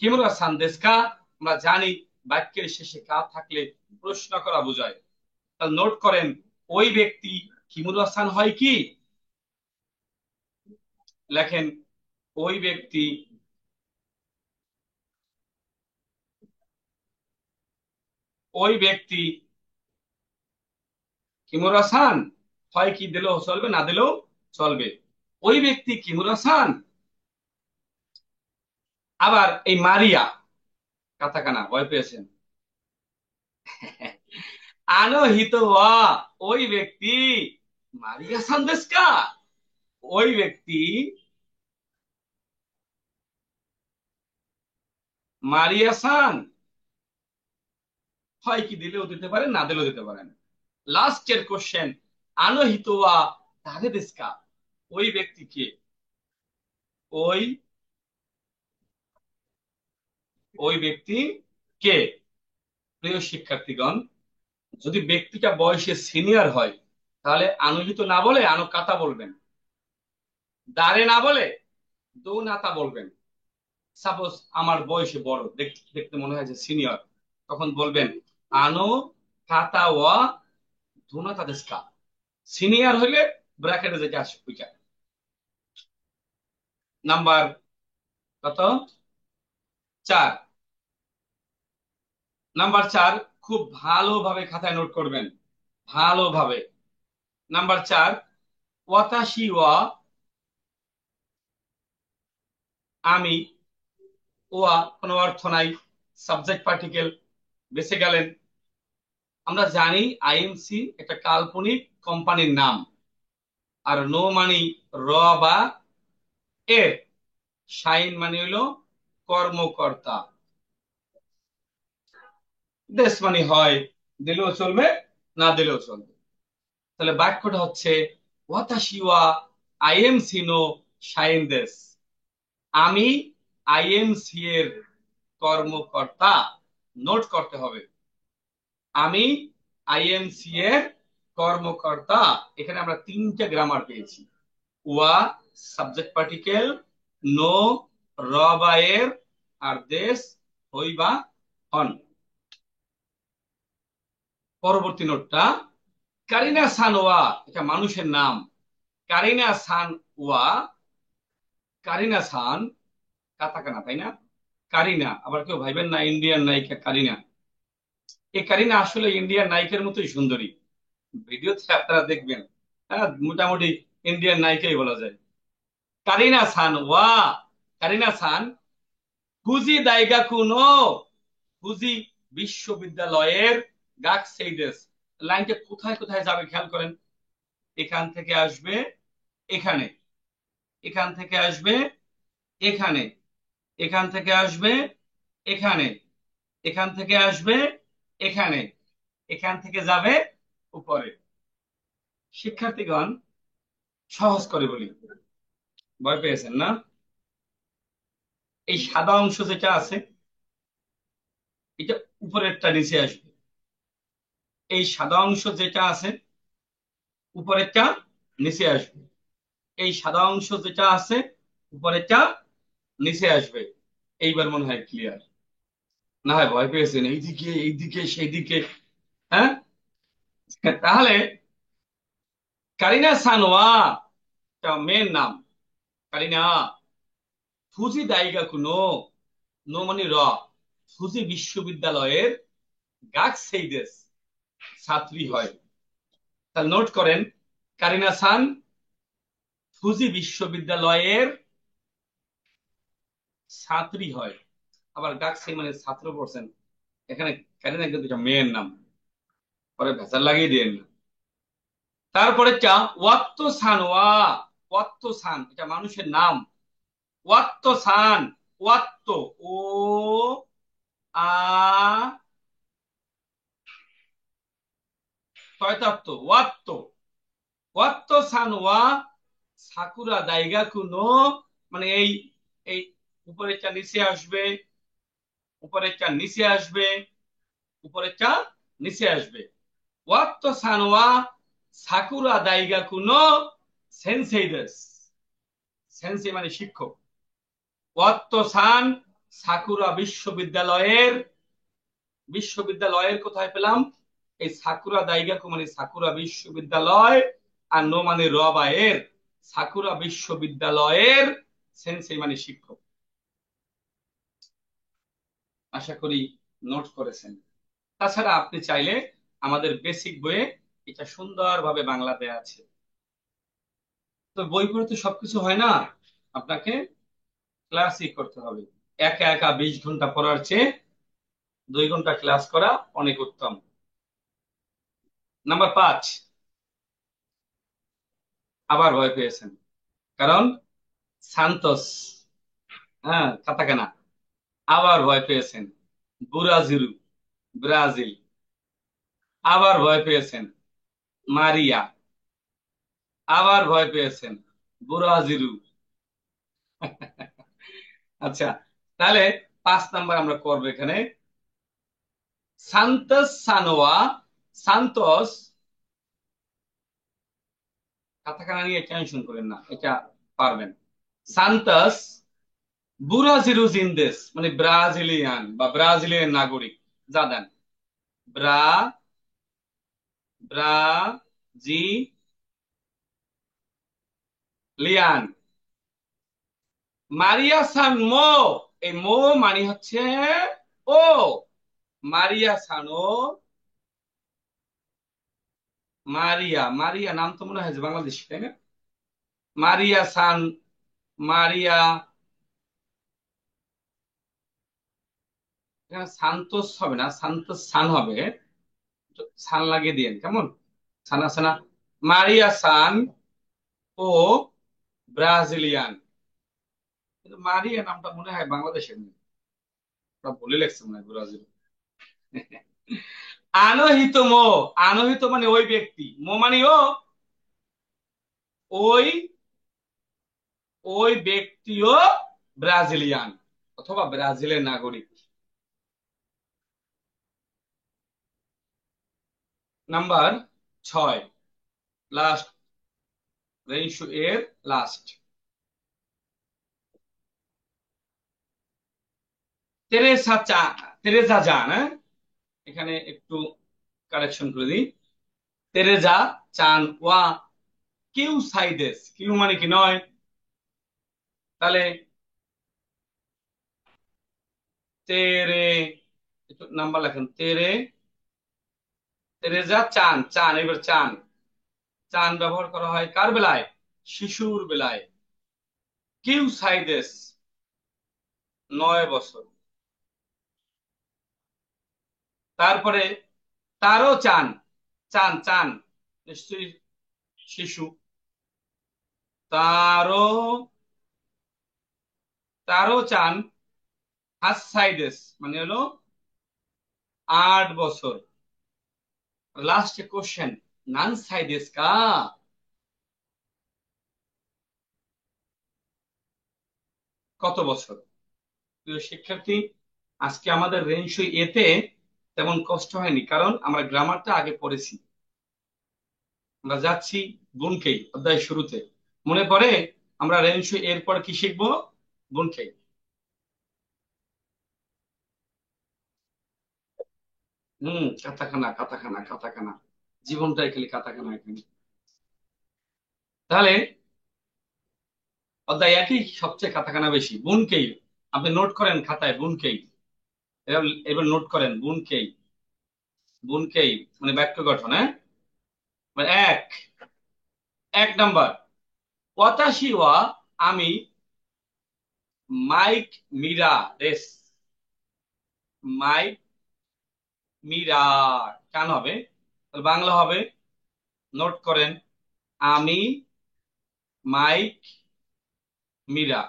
কিমুরা সান্দেশকা। আমরা জানি বাক্যের শেষে কা থাকলে প্রশ্ন করা বোঝায়, তাহলে নোট করেন, ওই ব্যক্তি কিমুর হাসান হয় কি, লেখেন ওই ব্যক্তি, ওই ব্যক্তি কিমুর হাসান হয় কি, দিলেও চলবে না দিলেও চলবে, ওই ব্যক্তি কিমুর হাসান। আবার এই মারিয়া, কাতাকানা, ভয় পেয়েছেন? আনহিত ওয়া, ওই ব্যক্তি, মারিয়া সান্দেশকা, ওই ব্যক্তি মারিয়া সান হয় কি, দিলেও দিতে পারেন না দিলেও দিতে পারেন। লাস্টের কোশ্চেন, আনহিত ওয়া তারে দেশকা, ওই ব্যক্তিকে, ওই ওই ব্যক্তি কে। প্রিয় শিক্ষার্থীগণ, যদি ব্যক্তিটা বয়সে সিনিয়র হয় তাহলে আনুহিত না বলে আনুকাতা বলবেন, দাঁড়ে না বলে দো নাতা বলবেন। সাপোজ আমার বয়সে বড়, দেখতে দেখতে মনে হয় যে সিনিয়র, তখন বলবেন আনো কাতা ওয়া ধুনাতা দেশকা। সিনিয়র হইলে ব্র্যাকেটে যেটা আসে ওইটা। নাম্বার কত? 4। নাম্বার 4, খুব ভালোভাবে খাতায় নোট করবেন, ভালোভাবে। নাম্বার 4, ওয়াতাশি ওয়া, আমি, ওয়া কোনো অর্থ নাই, সাবজেক্ট পার্টিকেল, বেঁচে গেলেন। আমরা জানি আইএনসি একটা কাল্পনিক কোম্পানির নাম, আর নো মানি র বা এর, শাইন মানে হলো কর্মকর্তা, দেশ মানে হয়, দিলেও চলবে না দিলেও চলবে। তাহলে বাক্যটা হচ্ছে ওয়াতাশি ওয়া আইএমসি নো শাইন দেশ, আমি আইএমসি এর কর্মকর্তা। নোট করতে হবে, আমি আইএমসি এর কর্মকর্তা। এখানে আমরা 3টে গ্রামার পেয়েছি, ওয়া সাবজেক্ট পার্টিকেল, নো র বা এর, আর দেশ হই বা হন। পরবর্তী নোটটা, কারিনা সান ওয়া, এটা মানুষের নাম, কারিনা সান ওয়া, কারিনা সান কাতাকানা তাই না? কারিনা, আবার কেউ ভাইবেন না ইন্ডিয়ান নায়িকা কারিনা, এই কারিনা আসলে ইন্ডিয়ান নায়িকার মতোই সুন্দরী, ভিডিওতে আপনারা দেখবেন। হ্যাঁ, মোটামুটি ইন্ডিয়ান নায়িকাই বলা যায়। কারিনা সান ওয়া, কারিনা সান ফুজি দাইগাকু নো, ফুজি বিশ্ববিদ্যালয়ের গাক সেইদেস। লাইনটা কোথায় কোথায় যাবে খেয়াল করেন, এখান থেকে আসবে এখানে, এখান থেকে আসবে এখানে, এখান থেকে আসবে এখানে, এখান থেকে আসবে এখানে, এখান থেকে যাবে উপরে। শিক্ষার্থীগণ, সহজ করে বলি, ভয় পেয়েছেন না? এই সাদা অংশ যেটা আছে এটা উপরেরটা নিচে আসবে, এই সাদা অংশ যেটা আছে উপরেরটা নিচে আসবে, এই সাদা অংশ যেটা আছে উপরেরটা নিচে আসবে। এইবার মনে হয় ক্লিয়ার, না হয় ভয় পেয়েছেন এইদিকে এইদিকে সেইদিকে। হ্যাঁ, তাহলে কারিনা সানোয়া মেন নাম, কারিনা ফুজি দাইগাকু নো, নো মানে র, ফুজি বিশ্ববিদ্যালয়ের গাক সেইদেস, ছাত্রী হয়। তাহলে নোট করেন, কারিনা সান ফুজি বিশ্ববিদ্যালয়ের ছাত্রী হয়। আবার গাক সেই মানে ছাত্র পড়ছেন, এখানে কারিনা কিন্তু এটা মেয়ের নাম, পরে ভেজাল লাগিয়ে দিয়েন না। তারপরে ওয়াত্ত সান, ওয়াত্ত সান এটা মানুষের নাম। ওয়াত্ত সান, ওয়াত্ত, ও আ তয়তাত্ত, ওয়াত্ত, ওয়াত্ত সান সাকুরা দাইগা কুনো, মানে এই উপরের চা নিচে আসবে, উপরের চা নিচে আসবে, উপরের চা নিচে আসবে। ওয়াত্ত সান সাকুরা দাইগা কুনো সেন্সেই দেস, সেন্সেই মানে শিক্ষক। ওয়াত্ত সান সাকুরা বিশ্ববিদ্যালয়ের, বিশ্ববিদ্যালয়ের কোথায় পেলাম? এই সাকুরা দাইগাকু মানে সাকুরা বিশ্ববিদ্যালয়, আর নো মানে রবায়ের, সাকুরা বিশ্ববিদ্যালয়ের সেন্সেই মানে শিক্ষক। আশা করি নোট করেছেন। তাছাড়া আপনি চাইলে আমাদের বেসিক বইয়ে এটা সুন্দরভাবে বাংলা দেয়া আছে। তো বই পড়ে তো সবকিছু হয় না, আপনাকে ক্লাসই করতে হবে। একা একা 20 ঘন্টা পড়ার চেয়ে 2 ঘন্টা ক্লাস করা অনেক উত্তম। নাম্বার 5, আবার ভয় পেয়েছেন, কারণ সান্তোস, হ্যাঁ কাতাকানা। আবার ভয় পেয়েছেন, বুরাজিল, ব্রাজিল। আবার ভয় পেয়েছেন, মারিয়া। আবার ভয় পেয়েছেন, বুরাজিলু। আচ্ছা, তাহলে 5 নাম্বার আমরা করবো এখানে। সান্তোস সানোয়া, সান্তোস, কাতাকানা নিয়ে টেনশন করেন না, এটা পারবেন। সান্তোস বুরাজিলু জিন্দেস মানে ব্রাজিলিয়ান বা ব্রাজিলিয়ান নাগরিক, যা দেন। Bra, Brazilian. মারিয়া সান মো, এই মো মানে হচ্ছে ও, মারিয়া সানো, মারিয়া, মারিয়া নাম তো মনে হয় যে বাংলাদেশি, তাই না? মারিয়া সান, মারিয়া, এখানে সান্তোস হবে না, সান্তোস সান হবে। একটু সান লাগিয়ে দিয়েন কেমন, সানা সানা। মারিয়া সান ও ব্রাজিলিয়ান, কিন্তু মারিয়া নামটা মনে হয় বাংলাদেশের নেই, ওরা বলে লেখছে মনে হয় ব্রাজিল। আনহিত মো, আনহিত মানে ওই ব্যক্তি, মো মানে ও, ওই ওই ব্যক্তিও ব্রাজিলিয়ান অথবা ব্রাজিলের নাগরিক। নাম্বার 6, লাস্ট, রেইনশো এর লাস্ট। তেরেসা চা, তেরেজা জান, হ্যাঁ এখানে একটু কারেকশন করে দিই। তেরেজা চান কিউ সাইদেস, কিউ মানে কি নয়, তাহলে তেরে, একটু নাম্বার লেখেন, তেরেজা চান, চান এবার চান, চান ব্যবহার করা হয় কার বেলায়? শিশুর বেলায়। কিউ সাইদেস 9 বছর। তারপরে তারও চান, চান চান নিশ্চয়ই শিশু। তারও, তারও চান হাসসাইদেস মানে হলো 8 বছর। লাস্ট কোশ্চেন, নান সাইদেস কা, কত বছর? প্রিয় শিক্ষার্থী, আজকে আমাদের রেঞ্জই এতে তেমন কষ্ট হয়নি, কারণ আমরা গ্রামারটা আগে পড়েছি। আমরা যাচ্ছি বুনকেই অধ্যায় শুরুতে, মনে পড়ে আমরা রেঞ্জই এরপর কি শিখবো? বুনকেই। কাতাকানা, কাতাকানা, কাতাকানা, জীবনটাই খালি কাতাকানা এখানে। তাহলে অধ্যায় একই সবচেয়ে কাতাকানা বেশি, বুনকেই। আপনি নোট করেন খাতায়, বুনকেই। এবার এবার নোট করেন, বুনকেই, বুনকেই মানে বাক্য গঠন, হ্যাঁ। মানে 1 নাম্বার, ওয়াতাশি আমি, মাইক মিরা দেশ, মাইক মীরা টান হবে, তাহলে বাংলা হবে, নোট করেন, আমি মাইক মীরা।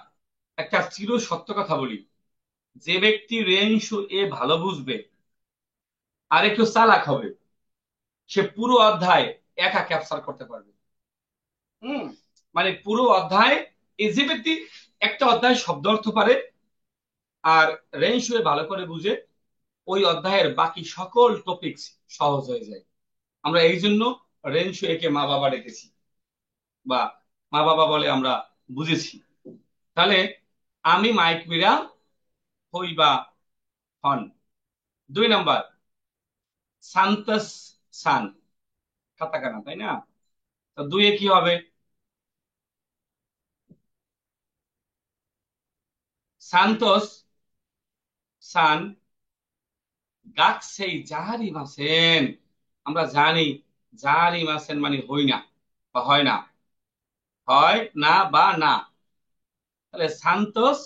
একটা চির সত্য কথা বলি, যে ব্যক্তি রেঞ্জ এ ভালো বুঝবে আর একটু চালাক হবে, সে পুরো অধ্যায় একা ক্যাপচার করতে পারবে। হুম, মানে পুরো অধ্যায়, এই যে ব্যক্তি একটা অধ্যায় শব্দ অর্থ পারে আর রেঞ্জ এ ভালো করে বুঝে, ওই অধ্যায়ের বাকি সকল টপিকস সহজ হয়ে যায়। আমরা এই জন্য রেঞ্জ একে মা বাবা রেখেছি, বা মা বাবা বলে আমরা বুঝেছি। তাহলে আমি মাইক মীরা হই বা হন। 2 নম্বর, সান্তস সান, কাতাকানা, তাই না? তো দুইয়ে কি হবে? সান্তোস সান গাকসেই জাহারি মাসেন। আমরা জানি জাহারি মাসেন মানে হই না বা হয় না, হয় না বা না। তাহলে সান্তোস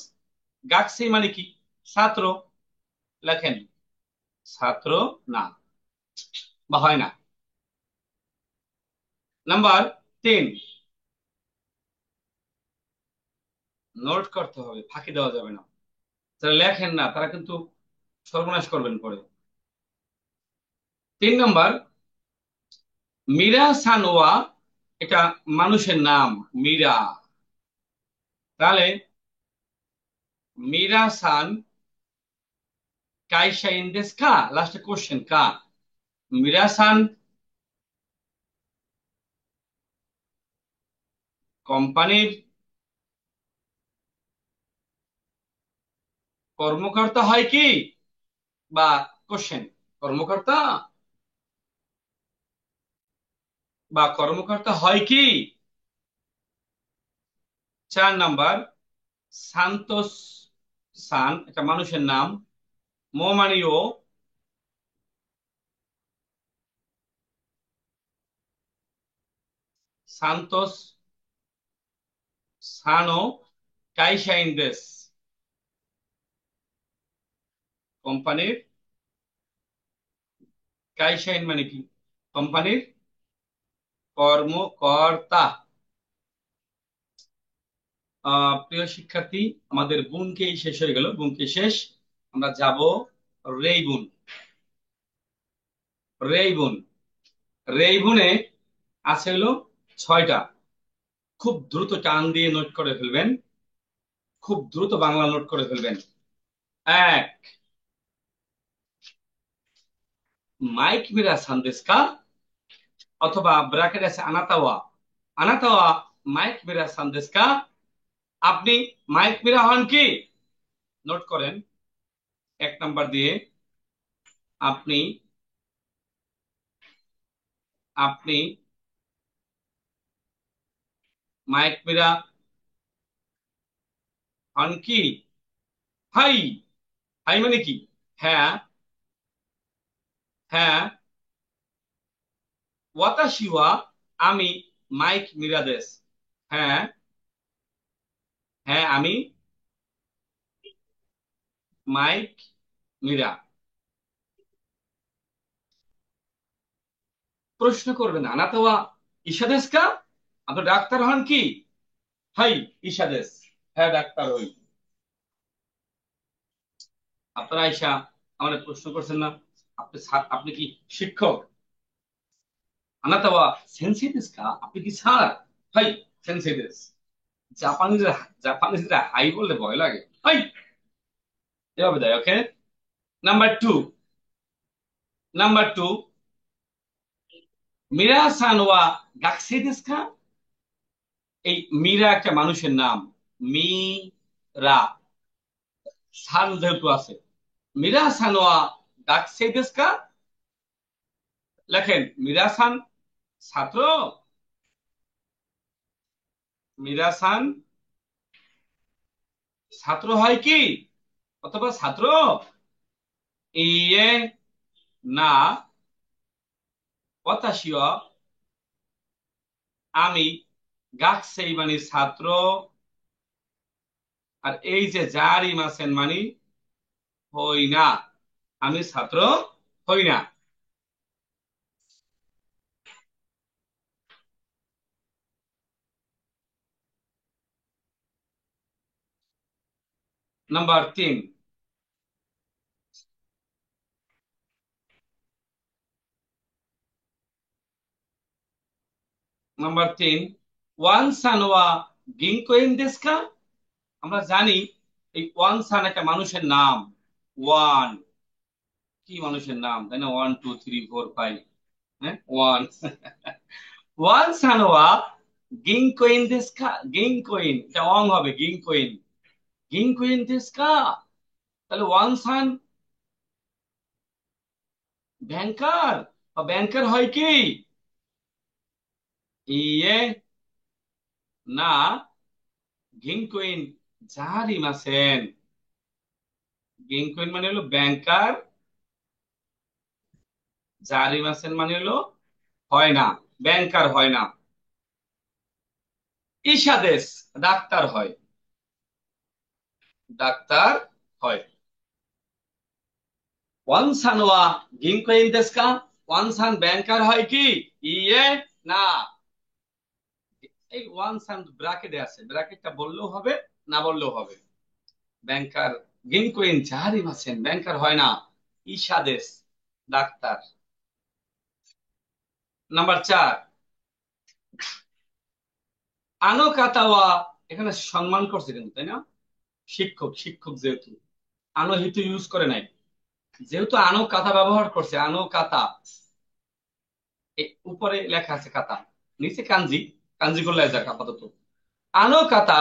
গাকসেই মানে কি? ছাত্র। লেখেন, ছাত্র না বা হয় না। নাম্বার 3, নোট করতে হবে, ফাঁকি দেওয়া যাবে না। যারা লেখেন না তারা কিন্তু সর্বনাশ করবেন পরে। 3 নম্বর, মীরা সানোয়া, এটা মানুষের নাম, মীরা। তাহলে মীরা সান কাইসা ইন্দেস কা, লাস্টে কোশ্চেন কা, মীরা সান কোম্পানির কর্মকর্তা হয় কি, বা কোশ্চেন, কর্মকর্তা বা কর্মকর্তা হয় কি। 4 নম্বর, সান্তোস সান, এটা মানুষের নাম, মোমানিও, সান্তোস সানো কাইসা ইন্দেস, কোম্পানির, কাইসাইন মানে কি? কোম্পানির কর্মকর্তা। প্রিয় শিক্ষার্থী, আমাদের বুনকেই শেষ হয়ে গেল, বুনকে শেষ। আমরা যাব রেইবুন। রেইবুন, রেইবুনে আছে হলো 6টা। খুব দ্রুত টান দিয়ে নোট করে ফেলবেন, খুব দ্রুত বাংলা নোট করে ফেলবেন। 1, মাইক মিরা সান্দেস্কা, অথবা ব্র্যাকেট আছে আনাতাওয়া, আনাতাওয়া মাইক মিরা সান্দেস্কা, আপনি মাইক মিরা হন কি? নোট করেন 1 নাম্বার দিয়ে, আপনি আপনি মাইক মিরা হন কি? হাই, হাই মানে কি? হ্যাঁ, হ্যাঁ। ওয়াতাশিওয়া, আমি মাইক মিরাদেস। হ্যাঁ, হ্যাঁ আমি মাইক মীরা। প্রশ্ন করবেন আনাতাওয়া ইশাদেস্কা, আপনি ডাক্তার হন কি? হাই ইশাদেস, হ্যাঁ ডাক্তার হই। আপনারা আইসা আমাদের প্রশ্ন করছেন না, আপনি কি শিক্ষক? আনাতাওয়া সেন্সেই দেস্কা, আপনি কি স্যার? হাই সেন্সেই দেস। জাপানিজরা, জাপানিজরা হাই বললে ভয় লাগে, হাই এভাবে দেয়। ওকে। নাম্বার 2, নাম্বার 2, মীরা সানোয়া গাকসে দেস্কা। এই মীরা একটা মানুষের নাম, মীরা, সান যেহেতু আছে, মীরা সানোয়া গাকসে দেস্কা। লেখেন, মীরা সান ছাত্র, মীরা সান ছাত্র হয় কি, অথবা ছাত্র। ইয়ে না, ওয়াতাশি আমি, গাকসেই মানে ছাত্র, আর এই যে জারি মাসেন মানে হই না, আমি ছাত্র হই না। নাম্বার 3। নাম্বার 3, ওয়ান সান ওয়া গিঙ্কোইন দেস্কা। আমরা জানি এই ওয়ান সান একটা মানুষের নাম। ওয়ান, কি মানুষের নাম, তাই না? 1 2 3 4 5, হ্যাঁ, ওয়ান। ওয়ান সান ওয়া গিঙ্কোইন দেস্কা। গিঙ্কোইন, এটা অং হবে, গিঙ্কোইন। গিঙ্কোইন দেস্কা, তাহলে ওয়ান সান ব্যাংকার, বা ব্যাংকার হয় কি? ইয়ে না, গিঙ্কোইন জারিমাসেন। গিঙ্কোইন মানে হলো ব্যাংকার, জারিমাসেন মানে হলো হয় না, ব্যাংকার হয় না। ইসাদেশ, ডাক্তার হয়, ডাক্তার হয়। ওয়ানসান ওয়া গিঙ্কোইন দেস্কা, ওয়ানসান ব্যাংকার হয় কি? ইয়ে না। এই ওয়ানসান ব্র্যাকেটে আছে, ব্র্যাকেটটা বললেও হবে, না বললেও হবে। ব্যাংকার, গিঙ্কোইন জারিমাসেন, ব্যাংকার হয় না, ইসাদেশ, ডাক্তার। নাম্বার 4, আনো কাতাওয়া। এখানে সম্মান করছে কিন্তু, তাই না? শিক্ষক, শিক্ষক যেহেতু আনো হিতু ইউজ করে নাই, যেহেতু আনো কাতা ব্যবহার করছে, আনো কাতা, উপরে লেখা আছে কাতা, নিচে কাঞ্জি, কাঞ্জি করলে যাক আপাতত। আনো কাতা,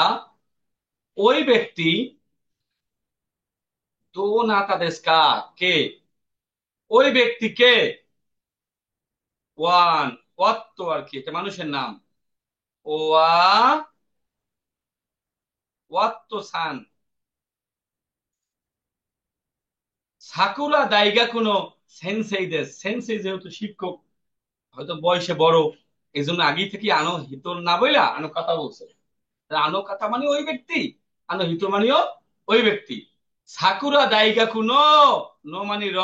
ওই ব্যক্তি, দো নাতা দেশকা, কে, ওই ব্যক্তি কে, ওয়ান, ওয়াত্তো আর কি, এটা মানুষের নাম। ওয়া ওয়াত্তো সান, সাকুরা দাইগা কোনো সেন্সেই দেশ। সেন্সেই যেহেতু শিক্ষক, হয়তো বয়সে বড়, এই জন্য আগে থেকে আনো হিতর না বইলা আনো কথা বলছে। তা আনো কথা মানে ওই ব্যক্তি, আনো হিত মানেও ওই ব্যক্তি। সাকুরা দাইগা কুনো, নো মানি র,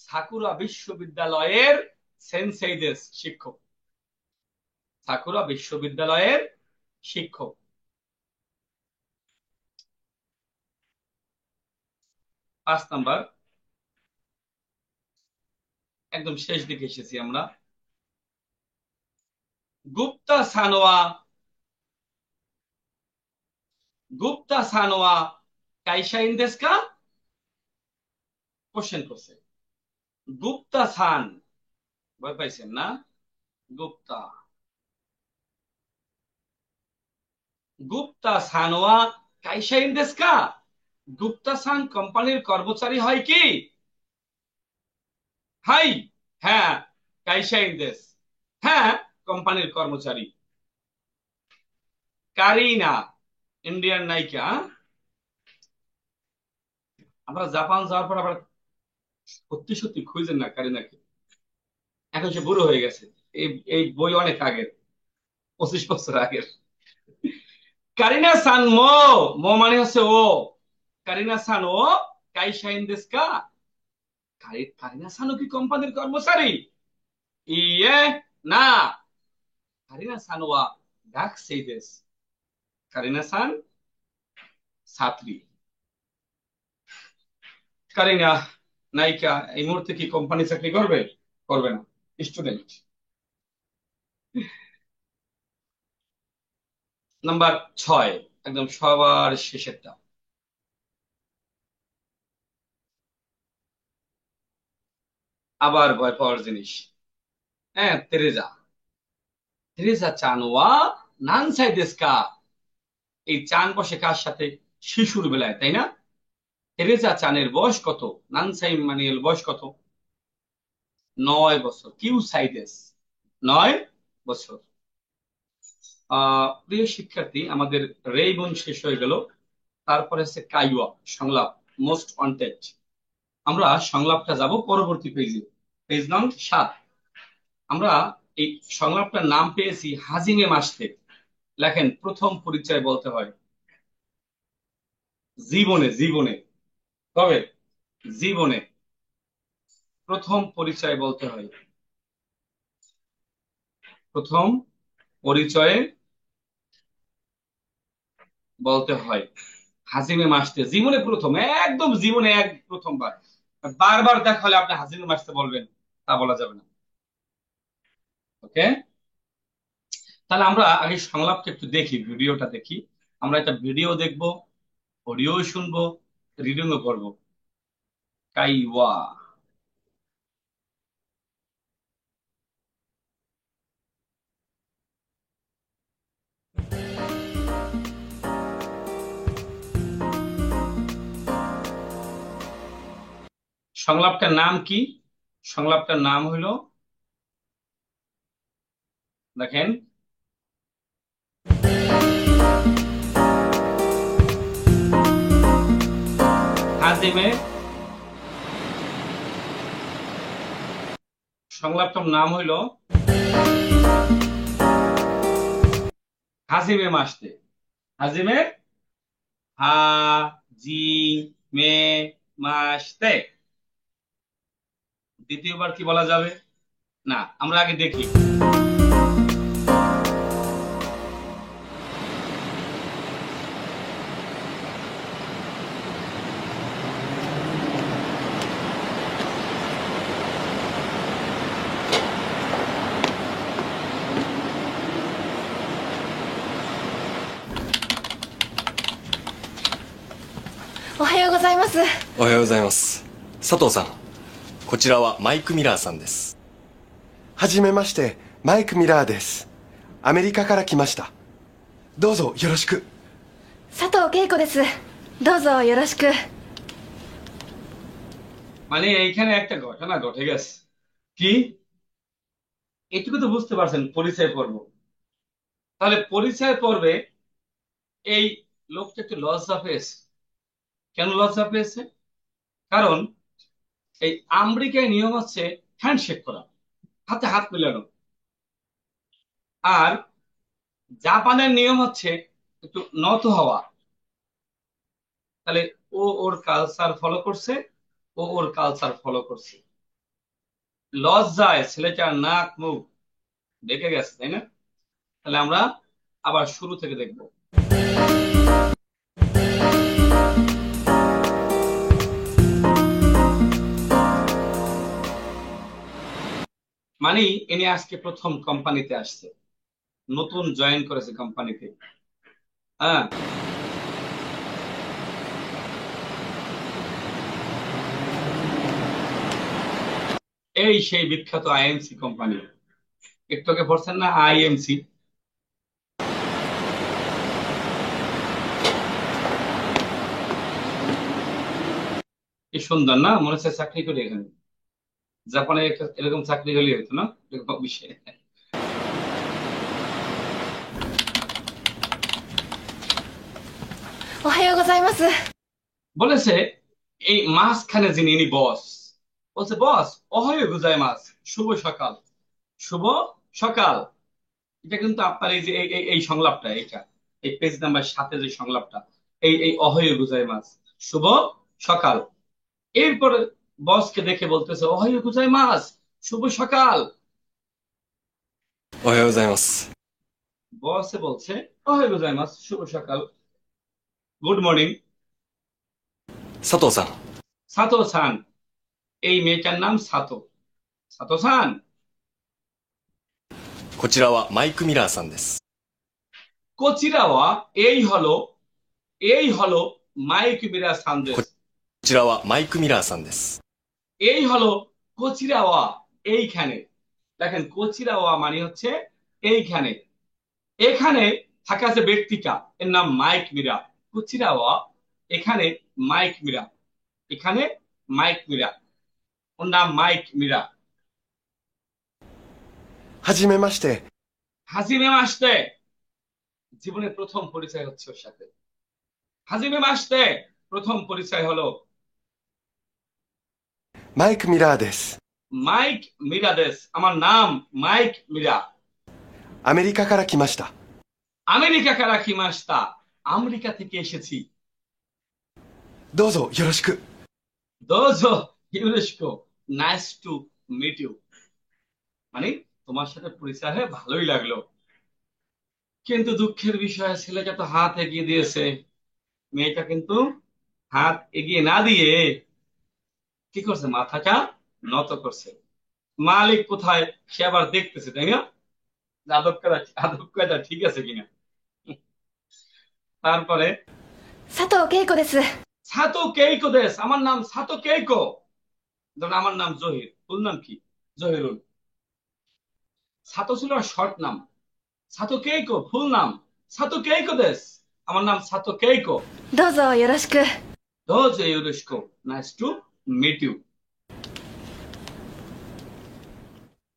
সাকুরা বিশ্ববিদ্যালয়ের সেন্সেইদেস, শিক্ষক, সাকুরা বিশ্ববিদ্যালয়ের শিক্ষক। 5 নাম্বার, একদম শেষ দিকে এসেছি আমরা। গুপ্তা সানোয়া, গুপ্তা সানোয়া কাইসা ইন্দেস্কা, কোশ্চেন করছে। গুপ্তা সান, ভয় পাইছেন না? গুপ্তা, গুপ্তা সানোয়া কাইসা ইন্দেস্কা, গুপ্তা সান কোম্পানির কর্মচারী হয় কি? হাই, হ্যাঁ, কাইসা ইন্দেস, হ্যাঁ, কোম্পানির কর্মচারী। কারিনা, ইন্ডিয়ান নায়িকা। আমরা জাপান যাওয়ার পর আবার সত্যি সত্যি খুঁজেন না কারিনাকে, এখন সে বুড়ো হয়ে গেছে। এই এই বই অনেক আগের, 25 বছর আগের। কারিনা সান মো, মো মানে হচ্ছে ও, কারিনা সান ও কাইসা ইন্দেস কা, কারিনা সানও কি কোম্পানির কর্মচারী? ইয়ে না, কারিনা সান ওয়া ডাক সেইদেস, কারিনা সান ছাত্রী। কারিনা নায়িকা এই মুহূর্তে কি কোম্পানি চাকরি করবে? করবে না, স্টুডেন্ট। নাম্বার 6, একদম সবার শেষেরটা। আবার ভয় পাওয়ার জিনিস, হ্যাঁ, তেরেজা। তেরেজা চান ওয়া নানসাই দেশকা। এই চান বসে কার সাথে? শিশুর বেলায়, তাই না? তেরেজা চানের বয়স কত? নানসাই মানিয়েল বয়স কত? 9 বছর। কিউ সাইদেস, 9 বছর। প্রিয় শিক্ষার্থী, আমাদের রেইবন শেষ হয়ে গেল। তারপরে হচ্ছে কাইওয়া, সংলাপ, মোস্ট ওয়ান্টেড। আমরা সংলাপটা যাব পরবর্তী পেজে, পেজ নং 7। আমরা এই সংলাপটার নাম পেয়েছি হাজিমে মাসতে। লেখেন, প্রথম পরিচয় বলতে হয় জীবনে, জীবনে, তবে জীবনে প্রথম পরিচয় বলতে হয়। প্রথম পরিচয়ে বলতে হয় হাজিমে মাসতে, জীবনে প্রথম, একদম জীবনে এক প্রথমবার। বারবার দেখা হলে আপনি হাজিমে মাসতে বলবেন, তা বলা যাবে না। ওকে, তাহলে আমরা আগে সংলাপটা একটু দেখি, ভিডিওটা দেখি। আমরা একটা ভিডিও দেখবো, অডিও শুনবো, রিডিংও করবো। কাইওয়া। সংলাপটার নাম কি? সংলাপটার নাম হলো, দেখেন, হাজিমে। সংলাপটার নাম হইলো হাজিমে মাসতে। হাজিমে, মে মাসতে। দ্বিতীয়বার কি বলা যাবে? না, আমরা আগে দেখি।おはようございます。おはようございます。佐藤さん、こちらはマイク・ミラーさんです。はじめまして、マイク・ミラーです。アメリカから来ました。どうぞよろしく。佐藤恵子です。どうぞよろしく。মানে এইখানে একটা ঘটনা ঘটে গেছে। কি? এটুকু তো বুঝতে পারছেন, পরিচয় পর্ব। তাহলে পরিচয় পর্বে এই লোকটা একটু লজ্জা পেয়েছে। কেন লজ্জা পেয়েছে? কারণ এই আমেরিকায় নিয়ম হচ্ছে হ্যান্ডশেক করা, হাতে হাত মেলানো। আর জাপানের নিয়ম হচ্ছে একটু নত হওয়া। তাহলে ও ওর কালচার ফলো করছে, ও ওর কালচার ফলো করছে। লজ্জায় ছেলেটার নাক মুখ ঢেকে গেছে, তাই না? তাহলে আমরা আবার শুরু থেকে দেখবো। মানে ইনি আজকে প্রথম কোম্পানিতে আসছে, নতুন জয়েন করেছে কোম্পানিতে। হ্যাঁ, এই সেই বিখ্যাত আইএমসি কোম্পানি। একটু আগে পড়ছেন না, আইএমসি। কি সুন্দর না, মনে হচ্ছে চাকরি করি এখানে। জাপানে এরকম চাকরি হলে হতো না, এরকম বিষয়। おはようございます。 বলেছে এই মাঝখানে যিনি, ইনি বস। বলছে বস, অহয় গুজাই মাছ, শুভ সকাল। শুভ সকাল। এটা কিন্তু আপনার এই যে এই সংলাপটা, এটা এই পেজ নাম্বার 7 যে সংলাপটা, এই এই অহয় গুজাই মাছ, শুভ সকাল। এরপরে বসকে দেখে বলতেছে অহয় গুজাই মাছ, শুভ সকাল। おはようございます。 বসে বলছে অহয় গুজাই মাছ, শুভ সকাল, গুড মর্নিং। 佐藤さん、 সাতো সান। এই মেয়েটার নাম সাতো। সাতো সান। こちらはマイク・ミラーさんです。 কোচিরাওয়া, এই হলো মাইক মিরা সান্দেশ। こちらはマイク・ミラーさんです。 এই হলো কোচিরাওয়া, এইখানে। দেখেন, কোচিরাওয়া মানে হচ্ছে এইখানে। এখানে থাকা যে ব্যক্তিটা, এর নাম মাইক মিরা। কোচিরাওয়া, এখানে মাইক মিরা, এখানে মাইক মিরা, ওর নাম মাইক মিরা। はじめまして、 হাজিমে মাসতে, জীবনে প্রথম পরিচয় হচ্ছে ওর সাথে। হাজিমে মাসতে, প্রথম পরিচয় হলো マイク・ミラーです。 মাইক মিরাদেস, আমার নাম মাইক মিরা। アメリカから来ました。 আমেরিকা কারা কিমাস্তা, আমেরিকা থেকে এসেছি। どうぞよろしく。 দোজো ইউনেস্কো, নাইস টু মিট ইউ, মানে তোমার সাথে পরিচয় হয়ে ভালোই লাগলো। কিন্তু দুঃখের বিষয়, ছেলেটা তো হাত এগিয়ে দিয়েছে, মেয়েটা কিন্তু হাত এগিয়ে না দিয়ে কি করছে, মাথাটা নত করছে। মালিক কোথায় সে আবার দেখতেছে, তাই না? আদব কায়দা ঠিক আছে কিনা। তারপরে, 佐藤恵子です。 সাতো কেইকো দেশ, আমার নাম সাতো কেইকো। ধরুন আমার নাম জহির, ফুল নাম কি? জহিরুল। সাতো ছিল শর্ট নাম, সাতো কেইকো ফুল নাম, সাতো কেইকো দেশ, আমার নাম সাতো কেইকো। どうぞよろしく。 দোজে ইউরোস্কো, নাইস টু মিট ইউ।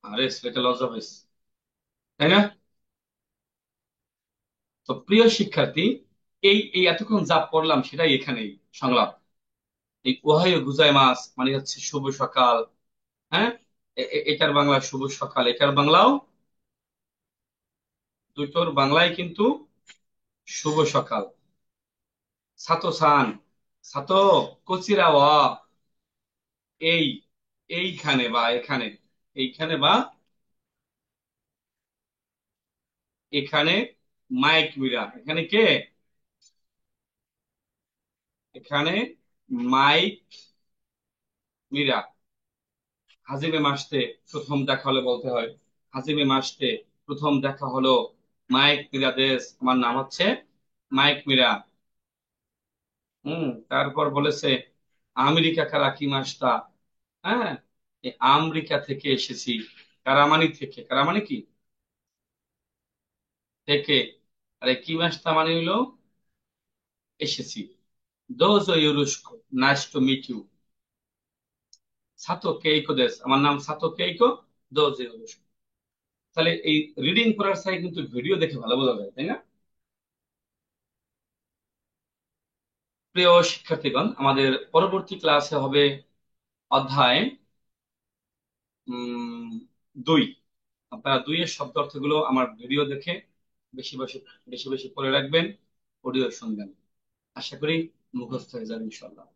আরে সেটা লজ্জা হয়েছে, তাই না? তো প্রিয় শিক্ষার্থী, এই এই এতক্ষণ যা পড়লাম সেটাই এখানেই সংলাপ। এই ওহাইও গুজাই মাস মানে হচ্ছে শুভ সকাল। হ্যাঁ, এটার বাংলা শুভ সকাল, এটার বাংলাও, দুটোর বাংলায় কিন্তু শুভ সকাল। সাতো সান, সাতো কোচিরা ওয়া, এই এইখানে বা এখানে, এইখানে বা এখানে। মাইক মিরা, এখানে কে? এখানে মাইক মিরা। হাজিমে মাসতে প্রথম দেখা হলে বলতে হয়, হাজিমে মাসতে প্রথম দেখা হলো মাইক মিরা দেশ, আমার নাম হচ্ছে মাইক মিরা। তারপর বলেছে আমেরিকা কারা কি মাসটা। হ্যাঁ, এই আমেরিকা থেকে এসেছি, কারামানি থেকে, কারামানি কি থেকে, আরে কি মাসটা মানে হইলো এসেছি। দোজো ইউরোস্কো, nice to meet you. Sato Keiko দেশ, আমার নাম সাতো কেইকো। দোজো ইউরোস্কো। তাহলে এই রিডিং করার সাথে কিন্তু ভিডিও দেখে ভালো বোঝা যায়, তাই না? প্রিয় শিক্ষার্থীগণ, আমাদের পরবর্তী ক্লাসে হবে অধ্যায় 2। আপনারা 2 এর শব্দ অর্থগুলো আমার ভিডিও দেখে বেশি বেশি বেশি বেশি করে রাখবেন, অডিও শুনবেন। আশা করি মুখস্থ হয়ে যাবে ইনশাল্লাহ।